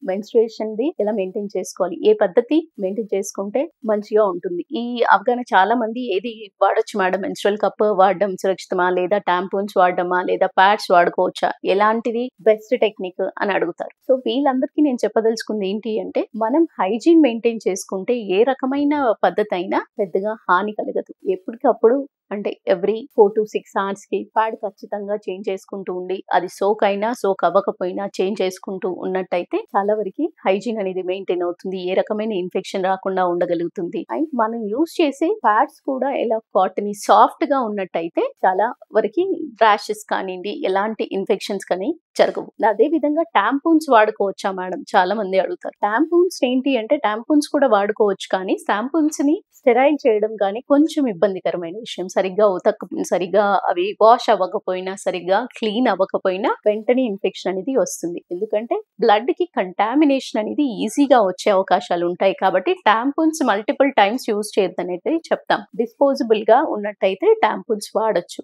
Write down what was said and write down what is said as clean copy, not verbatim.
మెన్స్ట్రుయేషన్‌ది ఎలా మెయింటైన్ చేసుకోవాలి? ఏ పద్ధతి మెయింటైన్ చేసుకుంటే మంచిగా ఉంటుంది? ఈ అవగాహన చాలా మంది ఏది వాడొచ్చు మేడం? మెన్స్ట్రుయల్ కప్ వాడడం సురక్షితమా? లేదా టాంపూన్స్ వాడడమా? లేదా ప్యాడ్స్ వాడుకోవచ్చా? ఎలాంటిది బెస్ట్ టెక్నిక్ అని అడుగుతారు. సో, వీళ్ళందరికీ నేను చెప్పదలుచుకుంది ఏంటి అంటే, మనం హైజీన్ మెయింటైన్ చేసుకుంటే ఏ రకమైన పద్ధతైనా పెద్దగా హాని కలగదు. ఎప్పటికప్పుడు అంటే ఎవ్రీ 4-6 అవర్స్‌కి ప్యాడ్ ఖచ్చితంగా చేంజ్ చేసుకుంటూ ఉండి, అది సోక్ అయినా, సోక్ అవ్వకపోయినా చేంజ్ చేసుకుంటూ ఉన్నట్టయితే చాలా వరకి హైజీన్ అనేది మెయింటైన్ అవుతుంది. ఏ రకమైన ఇన్ఫెక్షన్ రాకుండా ఉండగలుగుతుంది. అండ్ మనం యూజ్ చేసే ప్యాడ్స్ కూడా ఎలా కాటనీ సాఫ్ట్‌గా ఉన్నట్టయితే చాలా వరకి ర్యాషెస్ కానియండి, ఎలాంటి ఇన్ఫెక్షన్స్ కానీ జరగవు. అదే విధంగా టాంపూన్స్ వాడుకోవచ్చా మేడం? చాలా మంది అడుగుతారు. టాంపూన్స్ ఏంటి అంటే టాంపూన్స్ కూడా వాడుకోవచ్చు కానీ టాంపూన్స్‌ని స్టెరైల్ చేయడం గాని కొంచెం ఇబ్బందికరమైన విషయం. సరిగ్గా అవి వాష్ అవ్వకపోయినా, సరిగ్గా క్లీన్ అవ్వకపోయినా వెంటనే ఇన్ఫెక్షన్ అనేది వస్తుంది. ఎందుకంటే బ్లడ్‌కి కంటామినేషన్ అనేది ఈజీగా వచ్చే అవకాశాలుంటాయి. కాబట్టి టాంపూన్స్ మల్టిపుల్ టైమ్స్ యూజ్ చేయొద్దనేది చెప్తాం. డిస్పోజబుల్‌గా ఉన్నట్టయితే టాంపూన్స్ వాడొచ్చు.